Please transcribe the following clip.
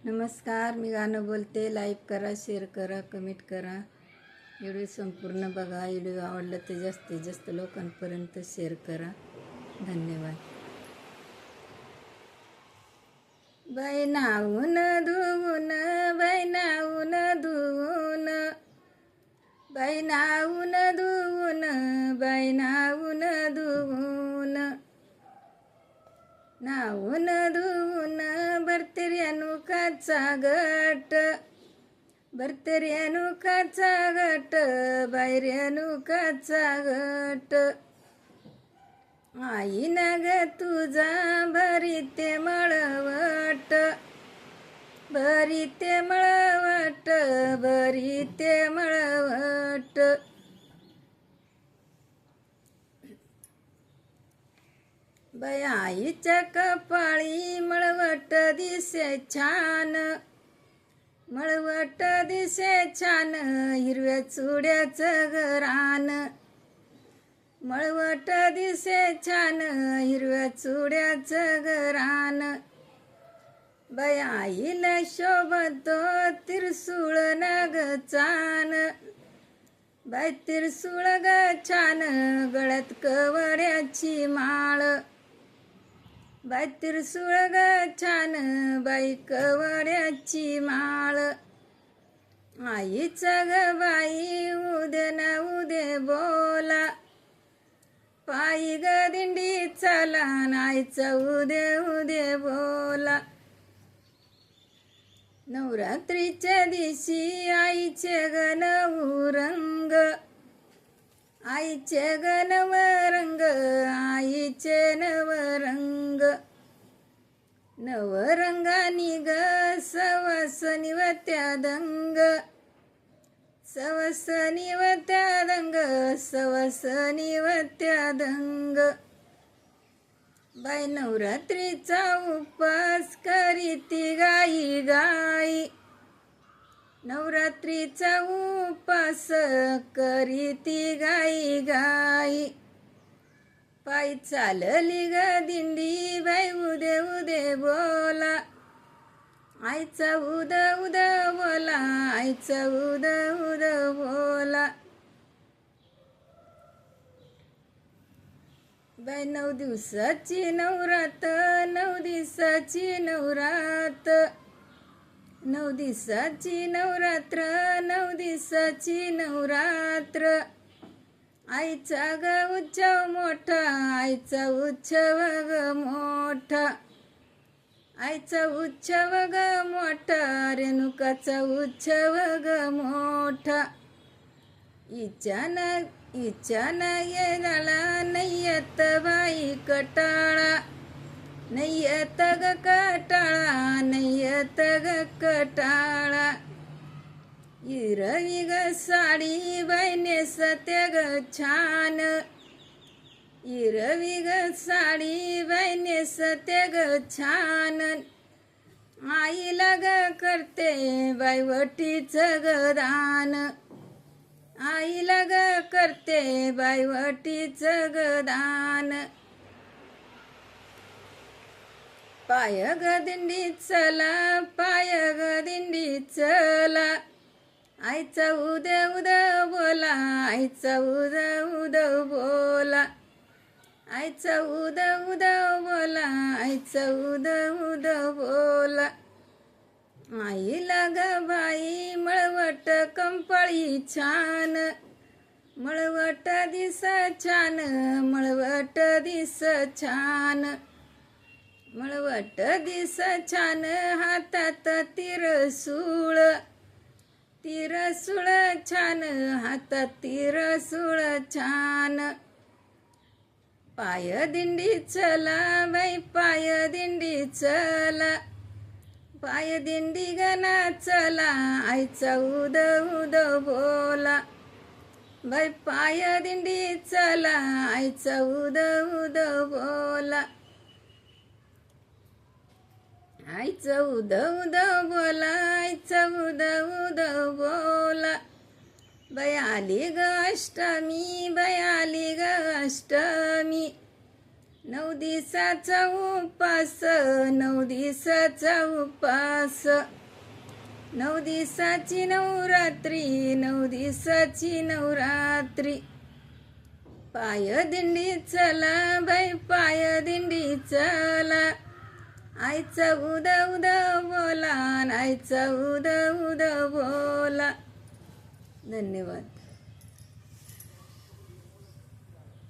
नमस्कार, मी गाणं बोलते. लाईक करा, शेअर करा, कमेंट करा. व्हिडिओ संपूर्ण बघा. व्हिडिओ आवडला तर जास्तीत जास्त लोकांपर्यंत शेअर करा. धन्यवाद. बाई नाऊन धुवून, बाई नाऊन धुवून, बाई नाऊन धुवून, बाई नाऊन धुवून, नाऊन धुवून भरते रेणुकाचा गट, भरते रेणुकाचा गट, बाई रेणुकाचा गट. आई ना ग तुझा भरीते मळवट, भरीते मळवट, भरीते मळवट. बाई आईच्या कपाळी मळवट दिसे छान, मळवट दिसे छान, हिरव्या चुड्याचं घरान, मळवट दिसे छान, हिरव्या चुड्याचं घरान. बाई आईला शोभतो त्रिशूळ नागचान, बाई त्रिशूळ ग छान, गळ्यात कवड्याची माळ, बाई त्रिशूळ ग छान, बाई कवड्याची माळ. आईचा ग बाई उदे ना उदे बोला, पायी ग दिंडी चाला, आईचा उदे उदे बोला. नवरात्रीच्या दिवशी आईचे ग नवरंग, आईचे ग नवरंग, आईचे नवरंग. नवरंगानी ग सवासनी व त्या दंग, सवासनी व त्या दंग, सवासनी व त्या दंग. बाई नवरात्रीचा उपास करीती गाई गाई, नवरात्रीचा उपास करीती गाई गाई. पायी चालली ग दिंडी, बाई उदे उदे बोला, आईचा उद उद बोला, आईचा उद उद बोला. बाई 9 दिवसाची नवरात, 9 दिवसाची नवरात, 9 दिवसाची नवरात्र, 9 दिवसाची नवरात्र. आईचा ग उत्सव मोठा, आईचा उत्सव ग मोठा, आईचा उत्सव ग मोठा, रेणुकाचा उत्सव ग मोठा. इच्छान ये झाला नय्यत बाई कटाळा, नय्यत ग कटाळा, नय्यत ग कटाळा. हिरवी ग साडी बाई नेसते ग छान, हिरवी ग साडी बाई नेसते ग छान. आईला ग करते बाई वटीचं ग दान, आईला ग करते बाई वटीचं ग दान. पाय ग दिंडी चला, पाय ग दिंडी चला, आईचा उद उद बोला, आईचा उद उद बोला, आईचा उद उद बोला, आईचा उद उद बोला. आईला ग बाई मळवट कंपळी छान, मळवट दिस छान, मळवट दिस छान, मळवट दिस छान. हातात तिरसूळ, तिरसूळ छान, हातात तिरसूळ छान. पाय दिंडी चला, बाई पाय दिंडी चला, पाय दिंडी गना चला, आईचा उद उद बोला, बाई पाय दिंडी चला, आईचा उद उद बोला, आईचा उद उद बोला, आईचा उद उद बोला. बाई आली ग अष्टमी, बाई आली ग अष्टमी, 9 दिवसाचा उपास 9 दिवसाचा उपास 9 दिवसाची नवरात्री 9 दिवसाची नवरात्री पाय दिंडी चला बाई पाय दिंडी चला आईचा उद उद बोला आईचा उद उद बोला. धन्यवाद.